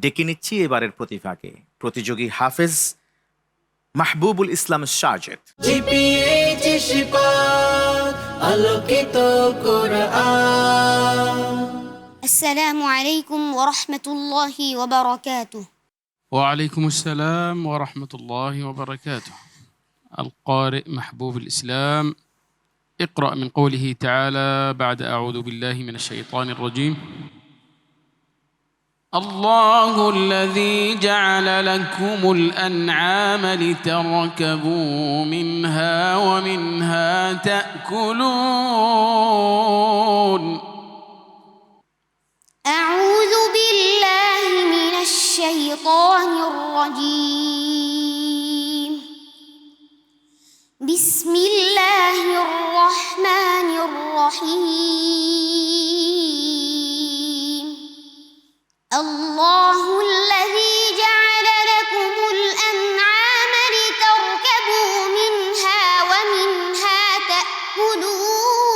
ডেকে নিচ্ছি এবারের প্রতিভাকে, প্রতিযোগী হাফেজ মাহবুবুল ইসলাম সাজেদ। জিপিএইচ শিফাত আলোকিত কোরআন। আসসালামু আলাইকুম ওয়া রাহমাতুল্লাহি ওয়া বারাকাতুহু। وعليكم السلام ورحمة الله وبركاته. القارئ محبوب الإسلام، اقرأ من قوله تعالى بعد أعوذ بالله من الشيطان الرجيم. الله الذي جعل لكم الأنعام لتركبوا منها ومنها تأكلون. أعوذ بالله من الشيطان الرجيم. بسم الله الرحمن الرحيم. الله الذي جعل لكم الأنعام لتركبوا منها ومنها تأكلون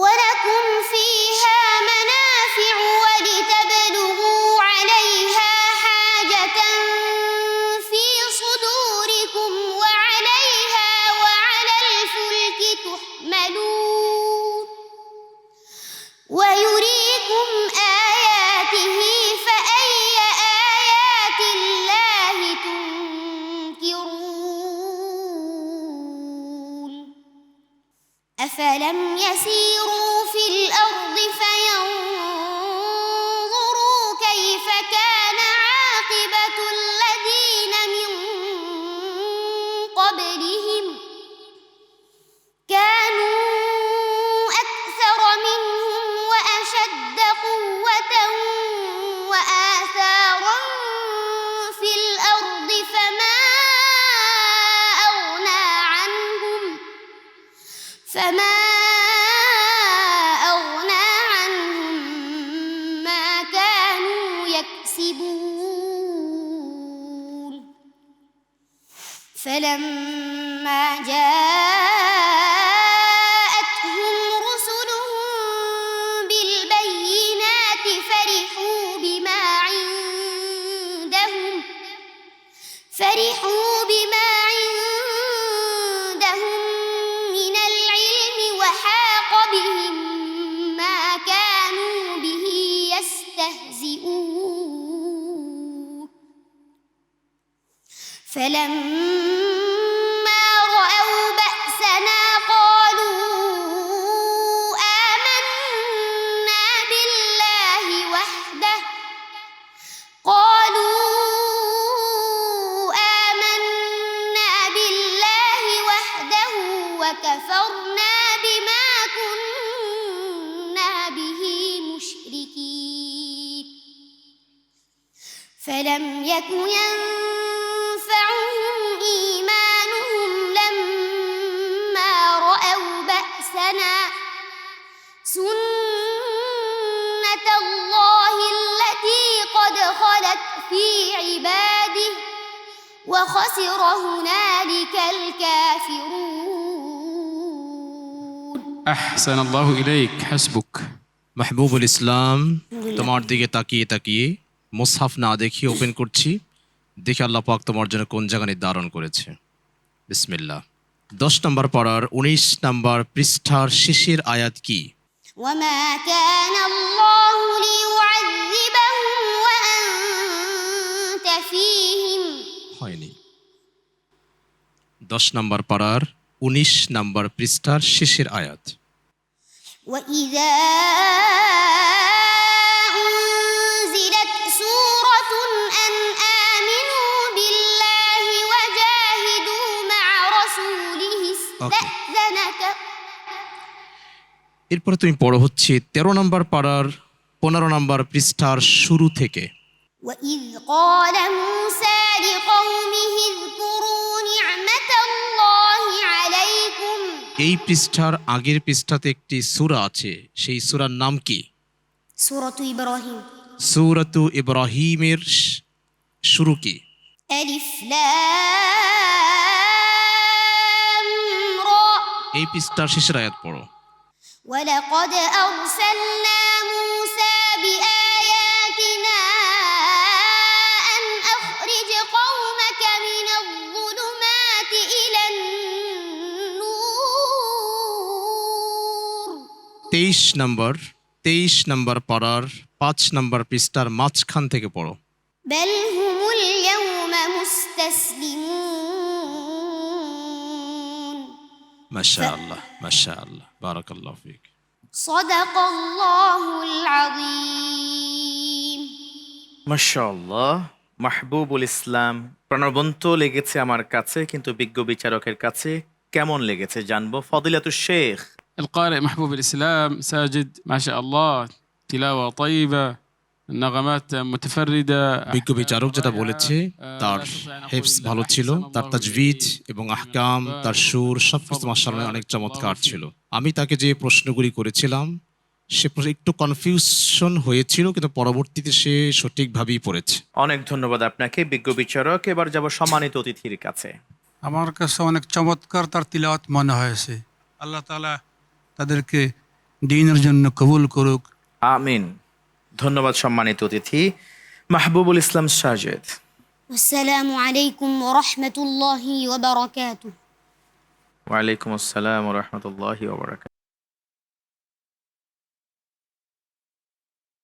ولكم فيها منافع ولتبلغوا عليها حاجة في صدوركم وعليها وعلى الفلك تحملون ويريكم آياته فأي آيات الله تنكرون أفلم يسيروا في الأرض فينظروا كيف كان عاقبة الذين من قبلهم كانوا أكثر منهم وأشد قوة وآثارا في الأرض فما أغنى عنهم ما كانوا يكسبون فلما جاءتهم رسلهم بالبينات فرحوا بما عندهم من العلم وحاق بهم ما كانوا به يستهزئون فلما رأوا بأسنا قالوا آمنا بالله وحده وكفرنا بما كنا به مشركين فلم يك ينفعهم إيمانهم لما رأوا بأسنا سنة الله التي قد خلت في عباده وخسر هنالك الكافرون. أحسن الله إليك، حسبك. মাহবুবুল ইসলাম, তোমার দিকে তাকিয়ে তাকিয়ে মুসহাফ না দেখিয়ে ওপেন করছি, দেখে আল্লাহ পাক তোমার জন্য কোন জায়গা নির্ধারণ করেছে। বিসমিল্লাহ। 10 নম্বর পারার 19 নম্বর পৃষ্ঠার শেষের আয়াত কি? وما كان الله ليعذبهم وأنت فيهم. হয়নি। 10 নম্বর পারার 19 নম্বর পৃষ্ঠার শেষের আয়াত। وإذا أنزلت سورة أن آمنوا بالله وجاهدوا مع رسوله استأذنك. এরপরে তুমি পড়ো হচ্ছে 13 নম্বর পারার 15 নম্বর পৃষ্ঠার শুরু থেকে। وإذ قال موسى لقومه اذكروا نعمة الله عليكم. এই পৃষ্ঠার আগের পৃষ্ঠাতে একটি সূরা আছে, সেই সূরার নাম কি? سورة إبراهيم. সূরাতু ইব্রাহিমের শুরু কি? ألف لام را. এই পৃষ্ঠার শেষের আয়াত পড়ো। ولقد أرسلنا موسى 23 নম্বর পারার 5 নম্বর পৃষ্ঠার মাঝখান থেকে পড়ো। بل هم اليوم مستسلمون মাশাআল্লাহ মাশাআল্লাহ, বারাকাল্লাহু ফিক। صدق الله العظيم মাশাআল্লাহ, মাহবুবুল ইসলাম প্রাণবন্ত লেগেছে আমার কাছে, কিন্তু বিজ্ঞ বিচারকের কাছে কেমন লেগেছে জানবো। ফদিলাতুশ শেখ। القارئ محبوب الإسلام ساجد ما شاء الله تلاوة طيبة نغمات متفردة বিজ্ঞ বিচারক যেটা বলেছে তার হিফজ ভালো ছিল, তার তাজভিদ এবং আহকাম, তার সুর সবকিছু মাশাআল্লাহ অনেক চমৎকার ছিল। আমি তাকে যে প্রশ্নগুলি করেছিলাম সে একটু কনফিউশন হয়েছিল, কিন্তু পরবর্তীতে সে সঠিকভাবেই পড়েছে। অনেক ধন্যবাদ আপনাকে বিজ্ঞ বিচারক। এবার যাব সম্মানিত অতিথির কাছে। আমার কাছে অনেক চমৎকার তার তিলাওয়াত মনে হয়েছে। আল্লাহ তাআলা তাদেরকে দ্বীনের জন্য কবুল করুক। আমিন। ধন্যবাদ সম্মানিত অতিথি মাহবুবুল ইসলাম সাজেদ। والسلام عليكم ورحمة الله وبركاته ওয়ালাইকুম আসসালাম ওয়া রাহমাতুল্লাহি ওয়া বারাকাতুহু।